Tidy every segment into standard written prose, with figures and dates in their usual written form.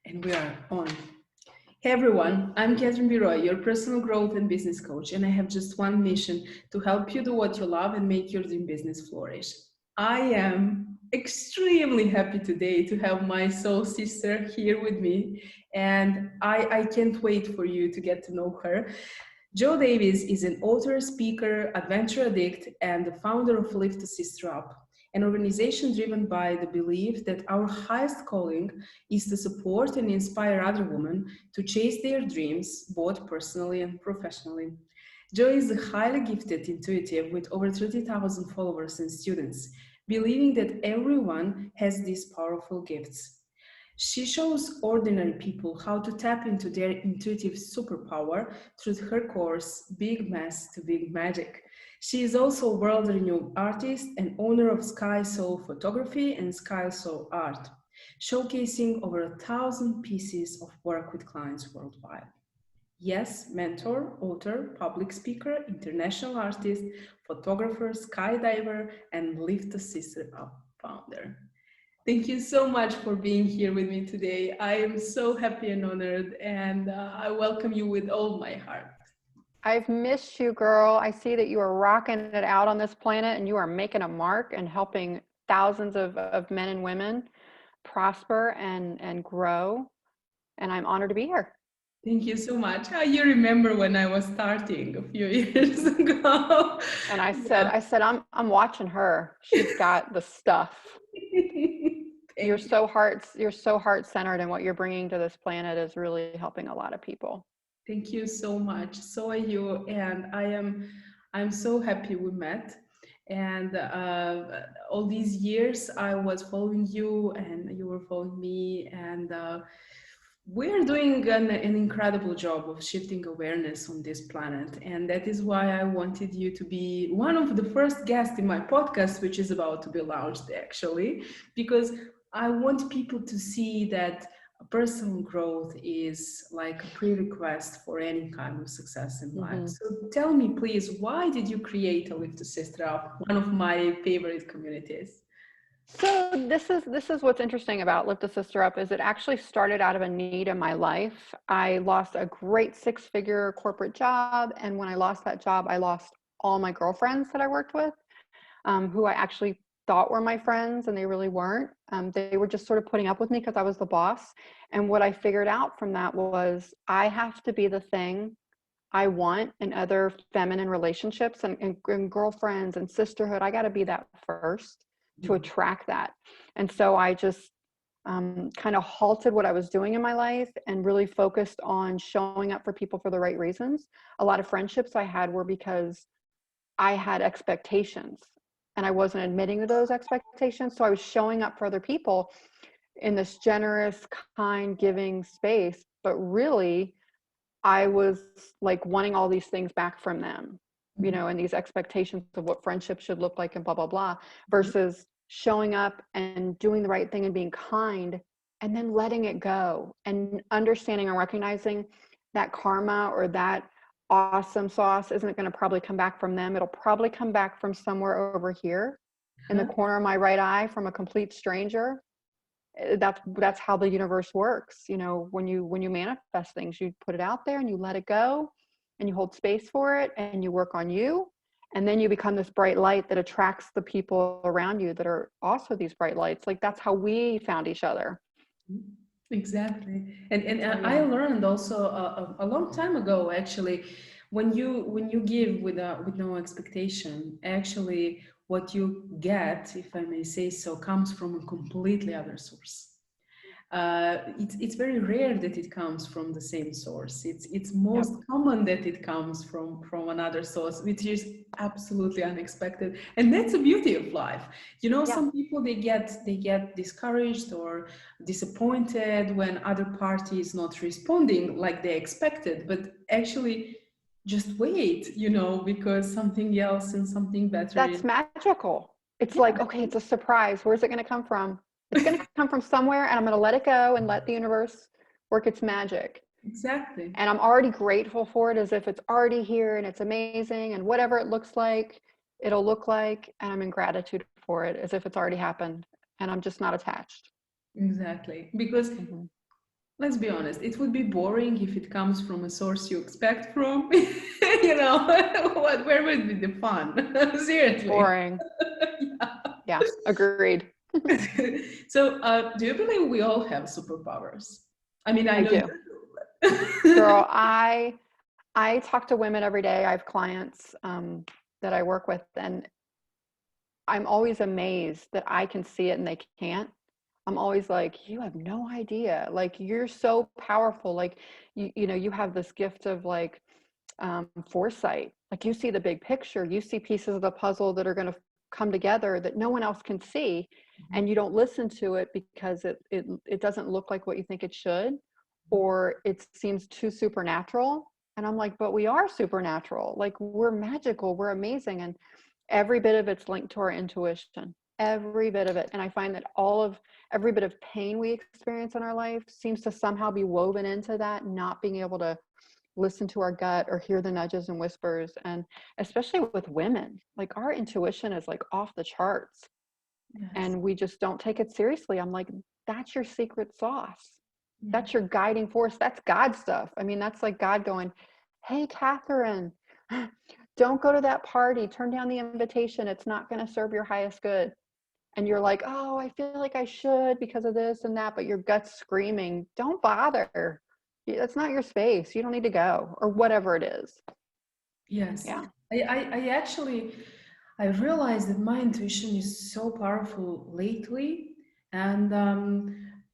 And we are on. Hey everyone, I'm Catherine Biroy, your personal growth and business coach, and I have just one mission to help you do what you love and make your dream business flourish. I am extremely happy today to have my soul sister here with me, and I can't wait for you to get to know her. Jo Davis is an author, speaker, adventure addict, and the founder of Lift a Sister Up, an organization driven by the belief that our highest calling is to support and inspire other women to chase their dreams, both personally and professionally. Jo is a highly gifted intuitive with over 30,000 followers and students, believing that everyone has these powerful gifts. She shows ordinary people how to tap into their intuitive superpower through her course, Big Mess to Big Magic. She is also a world renowned artist and owner of Sky Soul Photography and Sky Soul Art, showcasing over 1,000 pieces of work with clients worldwide. Yes, mentor, author, public speaker, international artist, photographer, skydiver, and Lift a Sister Up founder. Thank you so much for being here with me today. I am so happy and honored, and I welcome you with all my heart. I've missed you, girl. I see that you are rocking it out on this planet and you are making a mark and helping thousands of men and women prosper and grow. And I'm honored to be here. Thank you so much. You remember when I was starting a few years ago. And I said, I'm watching her. She's got the stuff. You're so heart-centered, and what you're bringing to this planet is really helping a lot of people. Thank you so much. So are you, and I'm so happy we met. And all these years I was following you, and you were following me, and we're doing an incredible job of shifting awareness on this planet. And that is why I wanted you to be one of the first guests in my podcast, which is about to be launched actually, because I want people to see that personal growth is like a prerequisite for any kind of success in life. So tell me, please, why did you create a Lift a Sister Up, one of my favorite communities? So this is what's interesting about Lift a Sister Up is it actually started out of a need in my life. I lost a great 6-figure corporate job, and when I lost that job, I lost all my girlfriends that I worked with, who I actually thought were my friends, and they really weren't. They were just sort of putting up with me because I was the boss. And what I figured out from that was I have to be the thing I want in other feminine relationships and girlfriends and sisterhood. I got to be that first to attract that. And so I just kind of halted what I was doing in my life and really focused on showing up for people for the right reasons. A lot of friendships I had were because I had expectations and I wasn't admitting to those expectations. So I was showing up for other people in this generous, kind, giving space, but really I was like wanting all these things back from them, you know, and these expectations of what friendship should look like and blah, blah, blah, versus showing up and doing the right thing and being kind and then letting it go and understanding and recognizing that karma or that awesome sauce isn't going to probably come back from them. It'll probably come back from somewhere over here in the corner of my right eye from a complete stranger. That's how the universe works. You know, when you manifest things, you put it out there and you let it go and you hold space for it and you work on you, and then you become this bright light that attracts the people around you that are also these bright lights. Like that's how we found each other. Exactly. And I learned also a long time ago, actually, when you give with no expectation, actually what you get, if I may say so, comes from a completely other source. It's very rare that it comes from the same source. It's most common that it comes from another source, which is absolutely unexpected, and that's the beauty of life. You know, some people they get discouraged or disappointed when other party is not responding like they expected, but actually just wait, you know, because something else and something better. That's magical. It's like, okay, it's a surprise. Where's it going to come from? It's going to come from somewhere, and I'm going to let it go and let the universe work its magic. Exactly. And I'm already grateful for it as if it's already here and it's amazing, and whatever it looks like, it'll look like, and I'm in gratitude for it as if it's already happened, and I'm just not attached. Exactly. Because let's be honest, it would be boring if it comes from a source you expect from. You know, where would be the fun? Seriously. Boring. Yeah, agreed. So, do you believe we all have superpowers? I mean, I I know you do. do. Girl, I talk to women every day. I have clients that I work with, and I'm always amazed that I can see it and they can't. I'm always like, you have no idea. Like, you're so powerful. Like, you know, you have this gift of like foresight. Like, you see the big picture. You see pieces of the puzzle that are going to come together that no one else can see, and you don't listen to it because it doesn't look like what you think it should, or it seems too supernatural. And I'm like, but we are supernatural. Like, we're magical. We're amazing. And every bit of it's linked to our intuition, every bit of it. And I find that every bit of pain we experience in our life seems to somehow be woven into that, not being able to listen to our gut or hear the nudges and whispers. And especially with women, like, our intuition is like off the charts, Yes. and we just don't take it seriously. I'm like, that's your secret sauce. Yeah. That's your guiding force. That's God stuff. I mean, that's like God going, hey, Catherine, don't go to that party. Turn down the invitation. It's not going to serve your highest good. And you're like, oh, I feel like I should because of this and that, but your gut's screaming, don't bother. That's not your space. You don't need to go, or whatever it is. Yes. Yeah. I actually, I realized that my intuition is so powerful lately. And,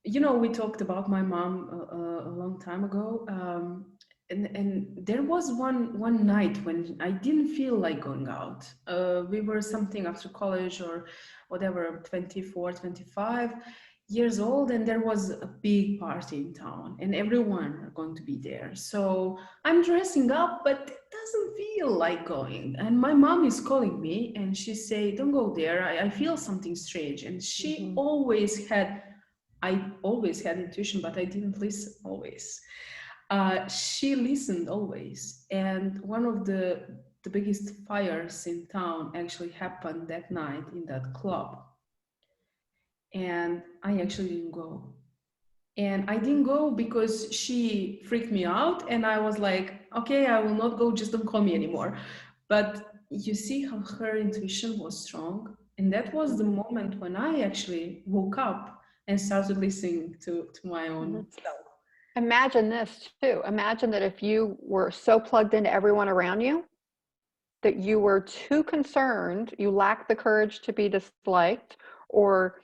you know, we talked about my mom a long time ago. And there was one night when I didn't feel like going out. We were something after college or whatever, 24, 25 years old, and there was a big party in town, and everyone are going to be there. So I'm dressing up, but it doesn't feel like going. And my mom is calling me and she say, don't go there. I feel something strange. And Mm-hmm. I always had intuition, but I didn't listen always. She listened always. And one of the biggest fires in town actually happened that night in that club. And I actually didn't go. And I didn't go because she freaked me out. And I was like, okay, I will not go, just don't call me anymore. But you see how her intuition was strong. And that was the Mm-hmm. moment when I actually woke up and started listening to my Mm-hmm. own self. Imagine this too. Imagine that if you were so plugged into everyone around you that you were too concerned, you lacked the courage to be disliked, or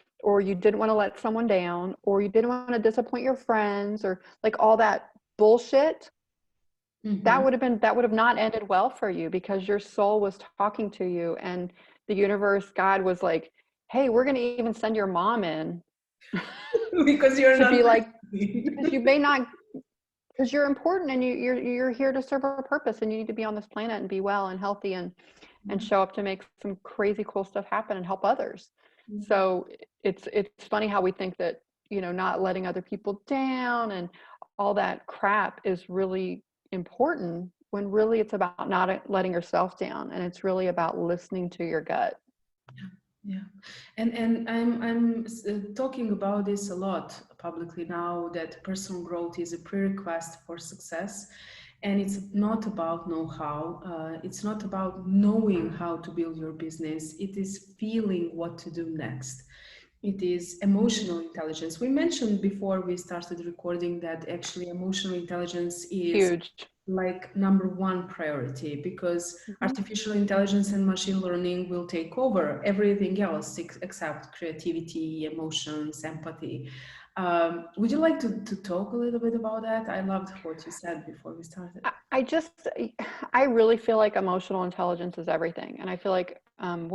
you didn't want to let someone down, or you didn't want to disappoint your friends, or like all that bullshit, Mm-hmm. that would have not ended well for you, because your soul was talking to you, and the universe, God was like, hey, we're going to even send your mom in Because you're to not be like, because listening. you may not, because you're important, and you're here to serve a purpose, and you need to be on this planet and be well and healthy, and show up to make some crazy cool stuff happen and help others. So it's funny how we think that, you know, not letting other people down and all that crap is really important, when really it's about not letting yourself down, and it's really about listening to your gut. Yeah, and I'm talking about this a lot publicly now, that personal growth is a prerequisite for success, and it's not about know-how. It's not about knowing how to build your business. It is feeling what to do next. It is emotional intelligence. We mentioned before we started recording that actually emotional intelligence is Huge. like number one priority, because Mhm. artificial intelligence and machine learning will take over everything else except creativity, emotions, empathy. Would you like to talk a little bit about that? I loved what you said before we started. I just, I really feel like emotional intelligence is everything. And I feel like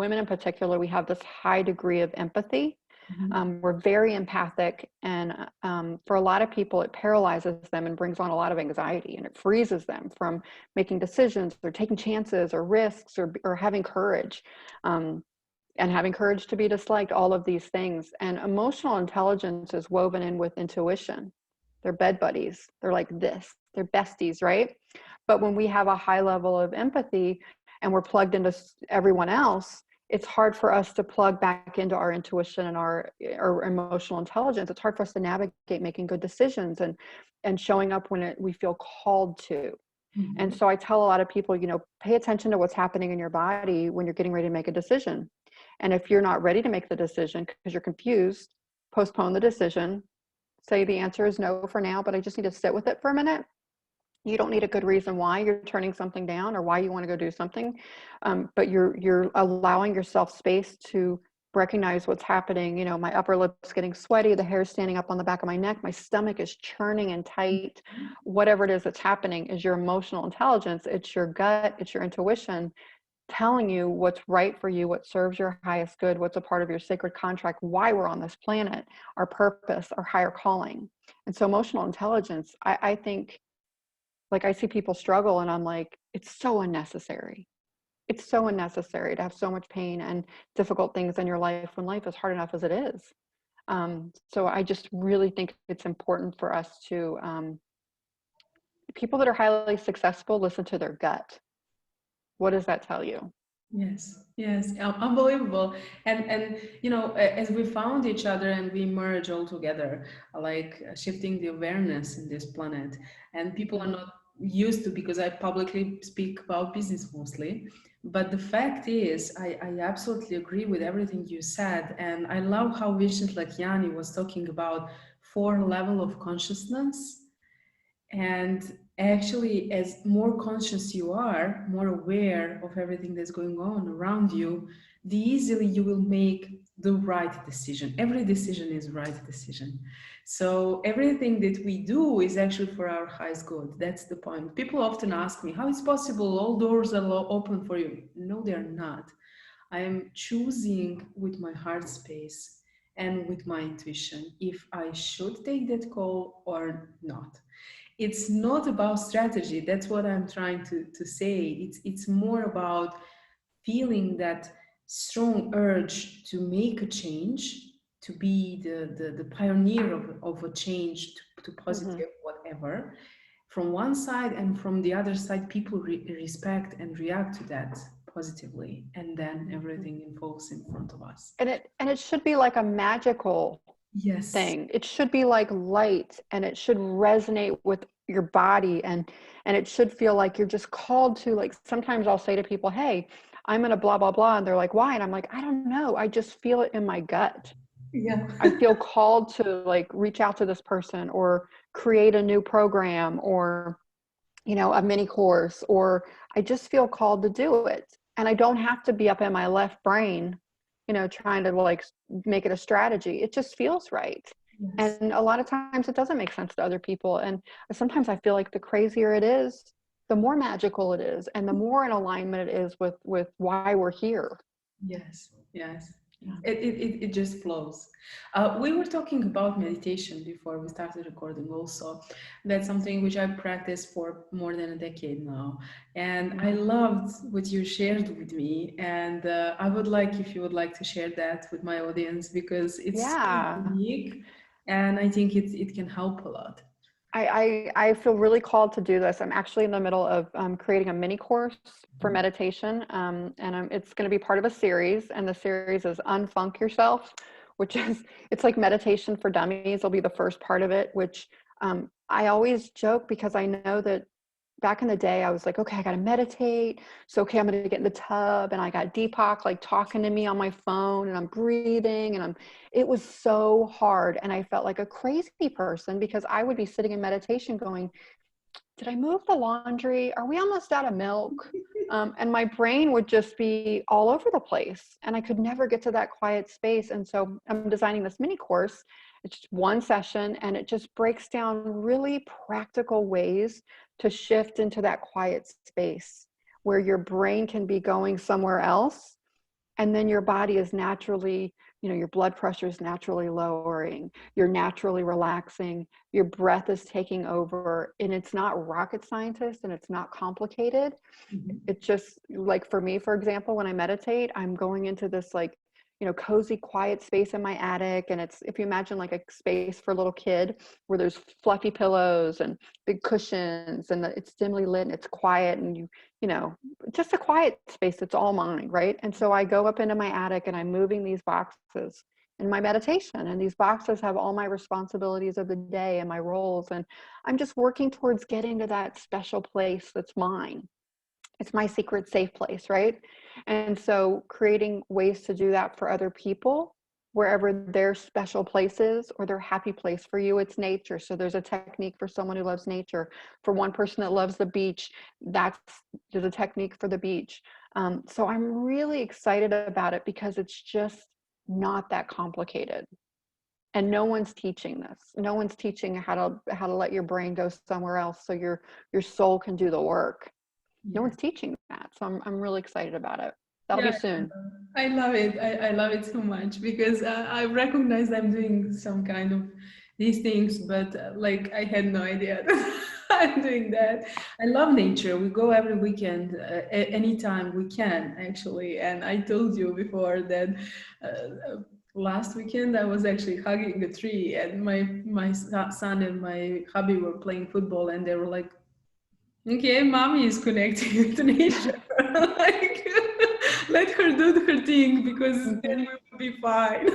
women in particular, we have this high degree of empathy. Mhm. We're very empathic. And for a lot of people, it paralyzes them and brings on a lot of anxiety, and it freezes them from making decisions or taking chances or risks, or having courage. And having courage to be disliked, all of these things. And emotional intelligence is woven in with intuition. They're bed buddies. They're like this, they're besties, right? But when we have a high level of empathy and we're plugged into everyone else, it's hard for us to plug back into our intuition and our emotional intelligence. It's hard for us to navigate making good decisions and showing up when we feel called to. And Mhm. so I tell a lot of people, pay attention to what's happening in your body when you're getting ready to make a decision. And if you're not ready to make the decision because you're confused, postpone the decision. Say the answer is no for now, but I just need to sit with it for a minute. You don't need a good reason why you're turning something down or why you want to go do something, but you're allowing yourself space to recognize what's happening. My upper lip's getting sweaty, the hair's standing up on the back of my neck, my stomach is churning and tight. Whatever it is that's happening is your emotional intelligence. It's your gut, it's your intuition telling you what's right for you, what serves your highest good, what's a part of your sacred contract, why we're on this planet, our purpose, our higher calling. And so emotional intelligence, I think, like, I see people struggle and I'm like, it's so unnecessary. It's so unnecessary to have so much pain and difficult things in your life when life is hard enough as it is. So I just really think it's important for us to, people that are highly successful, listen to their gut. What does that tell you? Yes, yes, unbelievable. And as we found each other and we merge all together, like shifting the awareness in this planet, and people are Mm-hmm. not used to, because I publicly speak about business mostly. But the fact is, I absolutely agree with everything you said, and I love how Vishen Lakiani was talking about 4 level of consciousness. And actually, as more conscious you are, more aware of everything that's going on around you, the easily you will make the right decision. Every decision is right decision. So everything that we do is actually for our highest good. That's the point. People often ask me, how is possible all doors are open for you? No, they're not. I am choosing with my heart space and with my intuition if I should take that call or not. It's not about strategy. That's what I'm trying to say. It's more about feeling that strong urge to make a change, to be the pioneer of a change to Mm-hmm. positive whatever, from one side, and from the other side people respect and react to that positively, and then everything unfolds in front of us. And it should be like a magical Yes. thing. It should be like light, and it should resonate with your body, and it should feel like you're just called to. Like, sometimes I'll say to people, hey, I'm gonna blah blah blah, and they're like, why? And I'm like, I don't know, I just feel it in my gut. Yeah. I feel called to, like, reach out to this person or create a new program or a mini course, or I just feel called to do it. And I don't have to be up in my left brain, trying to, like, make it a strategy. It just feels right. Yes. And a lot of times it doesn't make sense to other people. And sometimes I feel like the crazier it is, the more magical it is, and the more in alignment it is with why we're here. Yes, yes. Yeah. It just flows. We were talking about meditation before we started recording also. That's something which I practice for more than a decade now. And I Mhm. loved what you shared with me. And I would like, if you would like to share that with my audience, because it's so Yeah. unique and I think it can help a lot. I feel really called to do this. I'm actually in the middle of creating a mini course for meditation, and it's going to be part of a series. And the series is Unfunk Yourself, which is, it's like meditation for dummies. Will be the first part of it, which I always joke because I know that back in the day, I was like, okay, I got to meditate. So, okay, I'm going to get in the tub, and I got Deepak like talking to me on my phone, and I'm breathing, and it was so hard. And I felt like a crazy person because I would be sitting in meditation going, did I move the laundry? Are we almost out of milk? And my brain would just be all over the place, and I could never get to that quiet space. And so I'm designing this mini course. It's just one session, and it just breaks down really practical ways to shift into that quiet space where your brain can be going somewhere else, and then your body is naturally, your blood pressure is naturally lowering, you're naturally relaxing, your breath is taking over, and it's not rocket scientist and it's not complicated. Mhm. It's just like, for me, for example, when I meditate, I'm going into this, like, cozy, quiet space in my attic. And it's, if you imagine like a space for a little kid where there's fluffy pillows and big cushions and it's dimly lit and it's quiet and just a quiet space that's all mine, right? And so I go up into my attic and I'm moving these boxes in my meditation, and these boxes have all my responsibilities of the day and my roles, and I'm just working towards getting to that special place that's mine. It's my secret safe place, right? And so creating ways to do that for other people, wherever their special place is or their happy place. For you, it's nature. So there's a technique for someone who loves nature. For one person that loves the beach, there's a technique for the beach. So I'm really excited about it because it's just not that complicated. And no one's teaching this. No one's teaching how to let your brain go somewhere else so your soul can do the work. No one's teaching that. So I'm really excited about it. That'll be soon. I love it. I love it so much because I recognize I'm doing some kind of these things, but like I had no idea that I'm doing that. I love nature. We go every weekend, anytime we can, actually. And I told you before that last weekend I was actually hugging a tree, and my son and my hubby were playing football, and they were like, okay, mommy is connecting with nature. Like, let her do her thing because then we will be fine.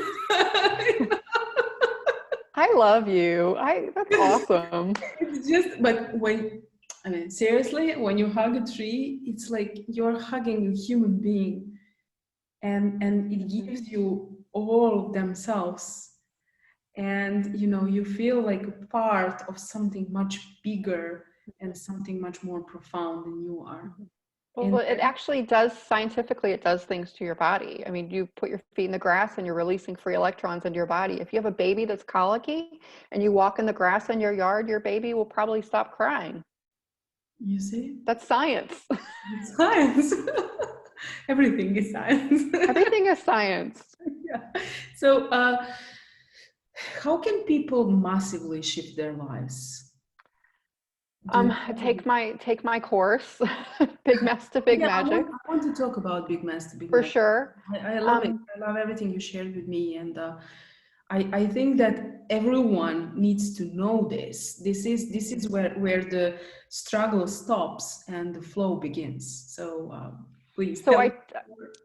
I love you. That's awesome. It's just, but seriously, when you hug a tree, it's like you're hugging a human being, and it gives you all themselves, and you feel like a part of something much bigger and something much more profound than you are. Well, it actually does, scientifically, it does things to your body. I mean, you put your feet in the grass and you're releasing free electrons into your body. If you have a baby that's colicky and you walk in the grass in your yard, your baby will probably stop crying. You see? That's science. It's science. Everything is science. Everything is science. Yeah. So, how can people massively shift their lives? Take my course, Big Mess to Big Magic. I want to talk about Big Mess to Big For Magic. sure. I love it. I love everything you shared with me, and I think that everyone needs to know this. This is where the struggle stops and the flow begins. So please.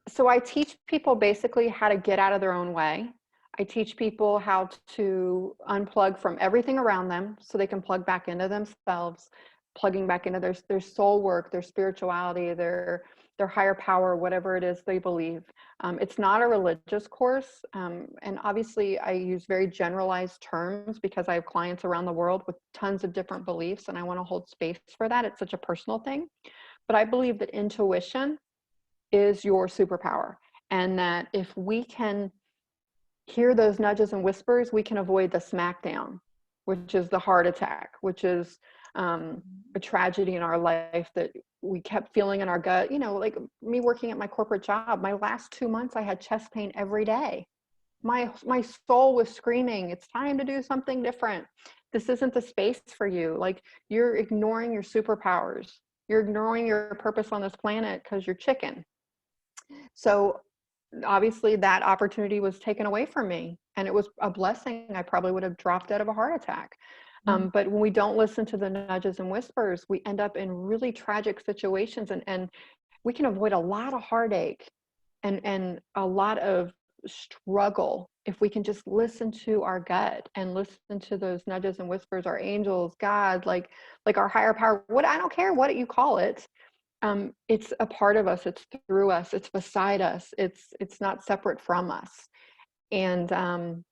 So I teach people basically how to get out of their own way. I teach people how to unplug from everything around them so they can plug back into themselves, plugging back into their soul work, their spirituality, their higher power, whatever it is they believe. It's not a religious course. And obviously I use very generalized terms because I have clients around the world with tons of different beliefs, and I want to hold space for that. It's such a personal thing. But I believe that intuition is your superpower, and that if we can hear those nudges and whispers, we can avoid the smackdown, which is the heart attack, which is a tragedy in our life that we kept feeling in our gut. Like me working at my corporate job, my last 2 months, I had chest pain every day. My soul was screaming, it's time to do something different. This isn't the space for you. Like, you're ignoring your superpowers. You're ignoring your purpose on this planet because you're chicken. So obviously that opportunity was taken away from me, and it was a blessing. I probably would have dropped dead of a heart attack. But when we don't listen to the nudges and whispers, we end up in really tragic situations, and we can avoid a lot of heartache and a lot of struggle if we can just listen to our gut and listen to those nudges and whispers, our angels, God, like our higher power. I don't care what you call it. It's a part of us. It's through us. It's beside us. It's not separate from us. And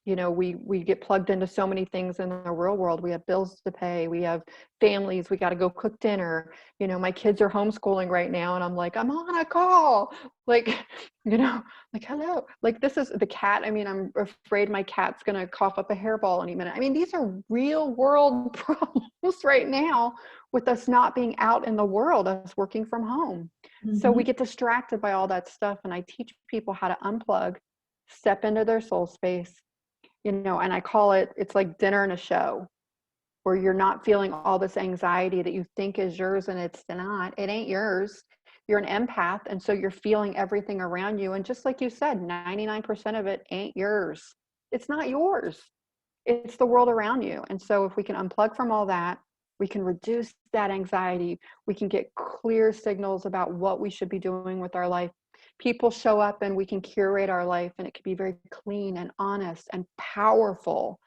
we get plugged into so many things in the real world. We have bills to pay. We have families. We got to go cook dinner. My kids are homeschooling right now, and I'm like, I'm on a call. Like, like, hello. Like, this is the cat. I mean, I'm afraid my cat's going to cough up a hairball any minute. I mean, these are real world problems right now with us not being out in the world, us working from home. Mm-hmm. So we get distracted by all that stuff. And I teach people how to unplug, step into their soul space, and I call it's like dinner and a show, where you're not feeling all this anxiety that you think is yours, and it's not. It ain't yours. you're an empath, and so you're feeling everything around you. And just like you said, 99% of it ain't yours. It's not yours. It's the world around you. And so if we can unplug from all that, we can reduce that anxiety. We can get clear signals about what we should be doing with our life. People show up and we can curate our life, and it can be very clean and honest and powerful,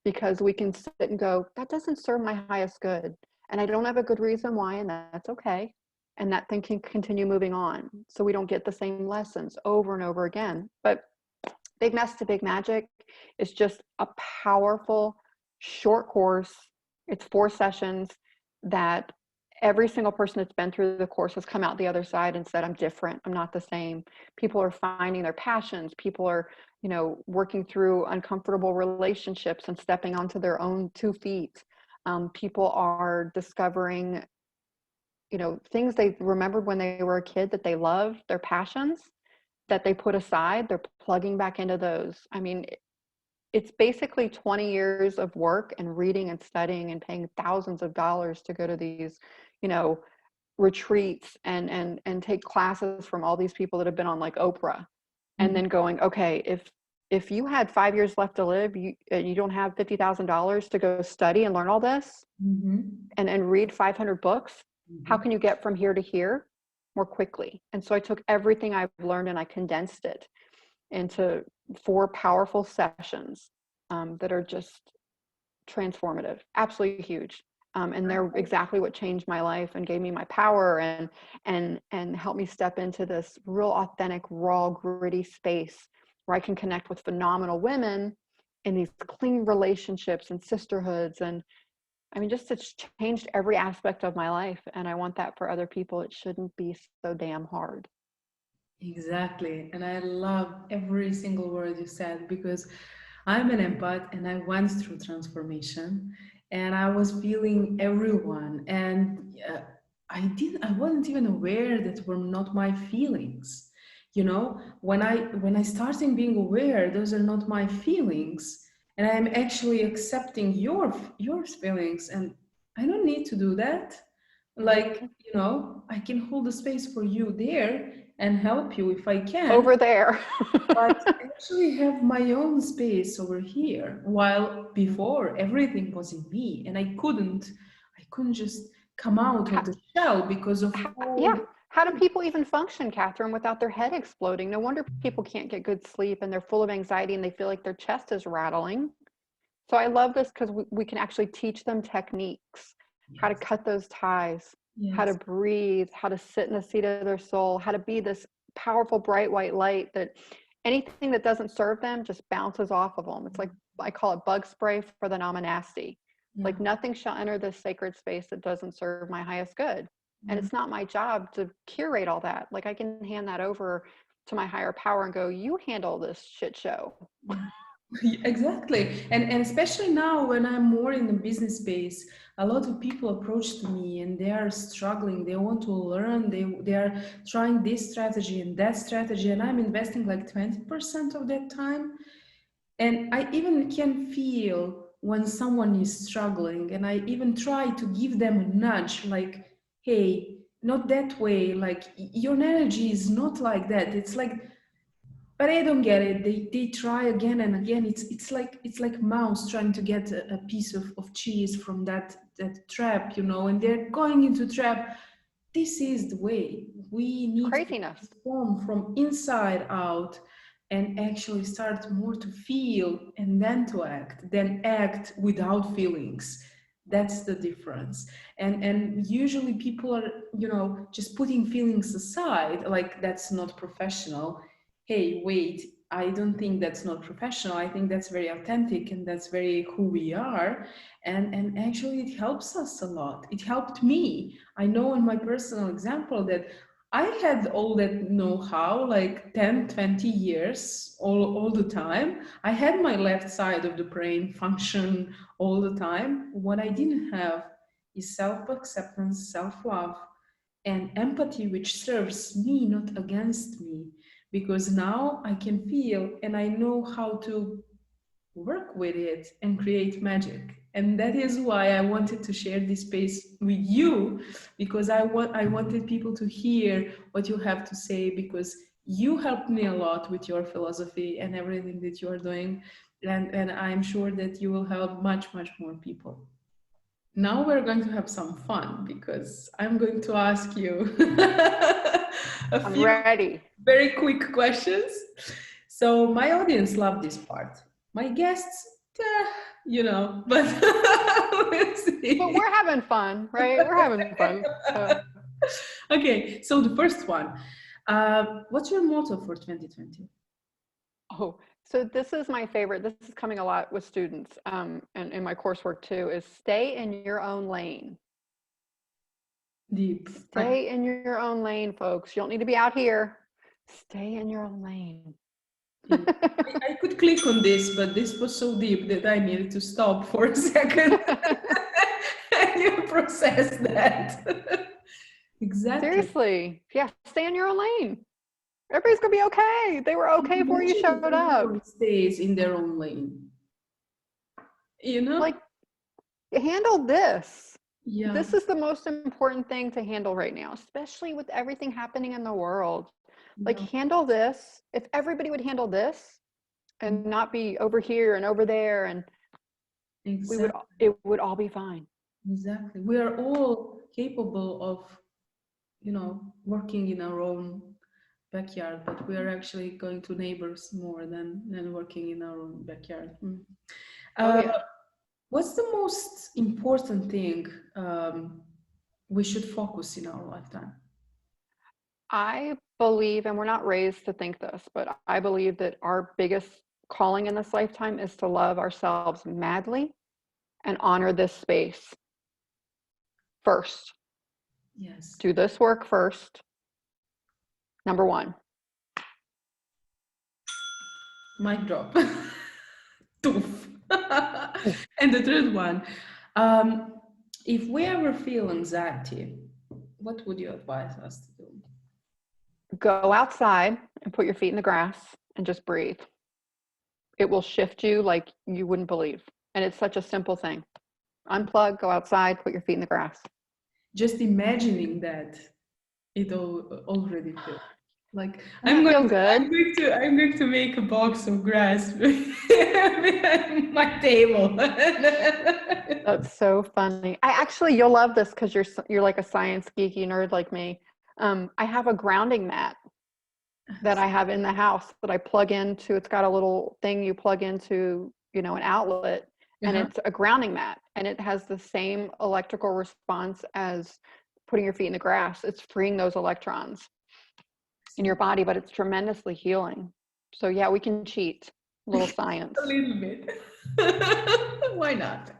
because we can sit and go, that doesn't serve my highest good. And I don't have a good reason why, and that's okay. And that thing can continue moving on. So we don't get the same lessons over and over again. But Big Mess to Big Magic is just a powerful short course. It's 4 sessions that every single person that's been through the course has come out the other side and said, I'm different. I'm not the same. People are finding their passions. People are, working through uncomfortable relationships and stepping onto their own 2 feet. People are discovering, things they remembered when they were a kid that they loved, their passions that they put aside, they're plugging back into those. I mean, it's basically 20 years of work and reading and studying and paying thousands of dollars to go to these, retreats and take classes from all these people that have been on like Oprah, and then going, okay, if you had 5 years left to live, you don't have $50,000 to go study and learn all this and read 500 books, how can you get from here to here more quickly? And so I took everything I've learned and I condensed it into 4 powerful sessions that are just transformative, absolutely huge. And they're exactly what changed my life and gave me my power and helped me step into this real authentic, raw, gritty space where I can connect with phenomenal women in these clean relationships and sisterhoods. And I mean, just it's changed every aspect of my life. And I want that for other people. It shouldn't be so damn hard. Exactly. And I love every single word you said, because I'm an empath and I went through transformation and I was feeling everyone. And I wasn't even aware that were not my feelings. When I started being aware, those are not my feelings. And I'm actually accepting your feelings. And I don't need to do that. Like, I can hold the space for you there and help you if I can. Over there. But actually have my own space over here. While before everything was in me and I couldn't just come out of the shell because of all. How do people even function, Catherine, without their head exploding? No wonder people can't get good sleep and they're full of anxiety and they feel like their chest is rattling. So I love this because we can actually teach them techniques, how to cut those ties, how to breathe, how to sit in the seat of their soul, how to be this powerful, bright white light that anything that doesn't serve them just bounces off of them. It's like, I call it bug spray for the non-nasty. Like nothing shall enter this sacred space that doesn't serve my highest good. And it's not my job to curate all that. Like I can hand that over to my higher power and go, you handle this shit show. Exactly. And especially now when I'm more in the business space, a lot of people approach to me and they are struggling. They want to learn. They are trying this strategy and that strategy. And I'm investing like 20% of that time. And I even can feel when someone is struggling, and I even try to give them a nudge, like, hey, not that way. Like your energy is not like that. It's like, but I don't get it. They try again and again. It's like mouse trying to get a piece of cheese from that trap, and they're going into trap. This is the way we need Craziness. to transform from inside out and actually start more to feel and then to act, then act without feelings. That's the difference. And usually people are, just putting feelings aside, like that's not professional. Hey, wait, I don't think that's not professional. I think that's very authentic and that's very who we are. And actually it helps us a lot. It helped me. I know in my personal example that I had all that know-how, like 10, 20 years, all the time. I had my left side of the brain function all the time. What I didn't have is self-acceptance, self-love, and empathy, which serves me, not against me. Because now I can feel and I know how to work with it and create magic. And that is why I wanted to share this space with you, because I wanted people to hear what you have to say, because you helped me a lot with your philosophy and everything that you are doing. And I'm sure that you will help much, much more people. Now we're going to have some fun, because I'm going to ask you a I'm few ready. very quick questions. So my audience love this part. My guests, but we'll But see. we're having fun, right? We're having fun. So, Okay, so the first one. What's your motto for 2020? oh, so this is my favorite. This is coming a lot with students, and in my coursework too, is stay in your own lane. Deep. Stay in your own lane, folks. You don't need to be out here. Stay in your own lane. I could click on this, but this was so deep that I needed to stop for a second and you process that. Exactly. Seriously. Yeah, stay in your own lane. Everybody's going to be okay. They were okay before you Imagine if showed up. everyone stays in their own lane. You know? Like, handle this. Yeah. This is the most important thing to handle right now, especially with everything happening in the world. Like, Yeah. handle this. If everybody would handle this and not be over here and over there, and Exactly. it would all be fine. Exactly. We are all capable of, working in our own backyard, but we are actually going to neighbors more than working in our own backyard. Oh, Uh, yeah. what's the most important thing we should focus in our lifetime? I believe, and we're not raised to think this, but I believe that our biggest calling in this lifetime is to love ourselves madly and honor this space first. Yes. Do this work first. Number one. Mic drop. Toof. And the third one, um, if we ever feel anxiety, what would you advise us to do? Go outside and put your feet in the grass and just breathe. It will shift you like you wouldn't believe. And it's such a simple thing. Unplug, go outside, put your feet in the grass. Just imagining that, it already feels like Doesn't it feel good? I'm going to make a box of grass behind my table. That's so funny. You'll love this because you're like a science geeky nerd like me. I have a grounding mat that I have in the house that I plug into. It's got a little thing you plug into, an outlet, and Uh-huh. it's a grounding mat, and it has the same electrical response as putting your feet in the grass. It's freeing those electrons in your body, but it's tremendously healing. So yeah, we can cheat. A little science. A little bit. Why not?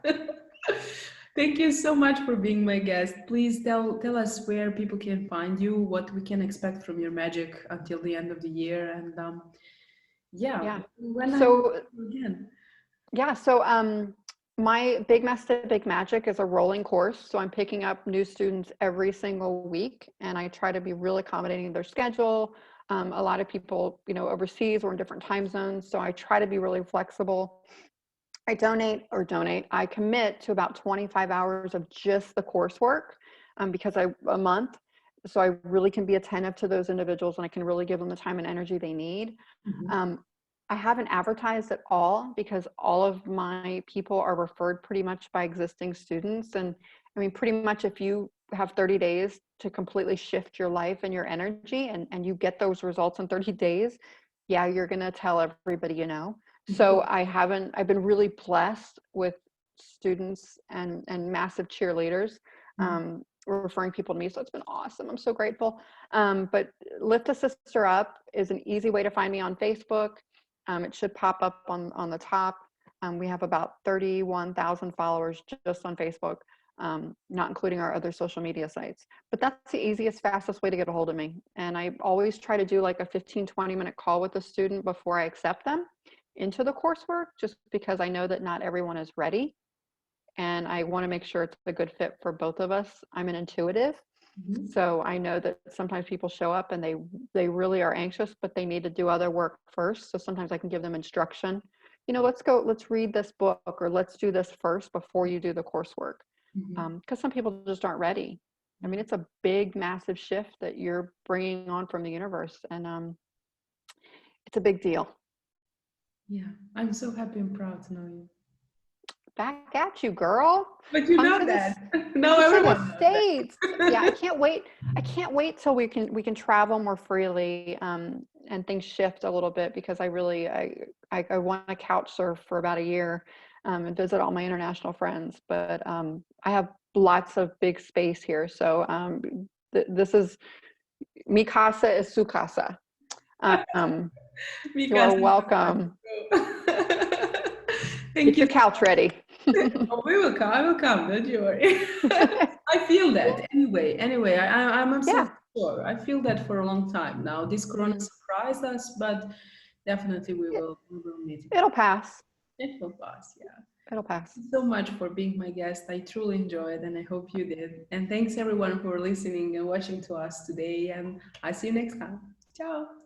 Thank you so much for being my guest. Please tell us where people can find you, what we can expect from your magic until the end of the year, and Yeah. when I will So see you again. yeah, so my Big Mess to Big Magic is a rolling course. So I'm picking up new students every single week, and I try to be really accommodating their schedule. A lot of people, overseas or in different time zones. So I try to be really flexible. I I commit to about 25 hours of just the coursework because a month. So I really can be attentive to those individuals and I can really give them the time and energy they need. Mhm. Um, I haven't advertised at all because all of my people are referred pretty much by existing students. And I mean, pretty much if you have 30 days to completely shift your life and your energy and you get those results in 30 days, yeah, you're going to tell everybody you know. So I've been really blessed with students and massive cheerleaders referring people to me. So it's been awesome. I'm so grateful. But Lift a Sister Up is an easy way to find me on Facebook. It should pop up on the top. We have about 31,000 followers just on Facebook, not including our other social media sites. But that's the easiest, fastest way to get a hold of me. And I always try to do like a 15, 20-minute call with the student before I accept them into the coursework, just because I know that not everyone is ready. And I want to make sure it's a good fit for both of us. I'm an intuitive. Mhm. So I know that sometimes people show up and they really are anxious, but they need to do other work first. So sometimes I can give them instruction let's read this book, or let's do this first before you do the coursework. Because some people just aren't ready. I mean, it's a big, massive shift that you're bringing on from the universe, and it's a big deal. Yeah, I'm so happy and proud to know you. Back at you, girl. But you Come know to that. the, Now come to everyone the knows that. States. Yeah, I can't wait. I can't wait till we can travel more freely, and things shift a little bit, because I really I want to couch surf for about a year, and visit all my international friends. But I have lots of big space here, so this is mi casa is su casa. You are welcome. Thank Get your you. couch ready. Oh, we will come. I will come. Don't you worry. I feel that anyway. I'm Yeah. absolutely sure. I feel that for a long time now. This corona Mm. surprised us, but definitely It, we will meet again. it'll pass. It will pass. Yeah. It'll pass. Thank you so much for being my guest. I truly enjoyed, and I hope you did. And thanks everyone for listening and watching to us today. And I see you next time. Ciao.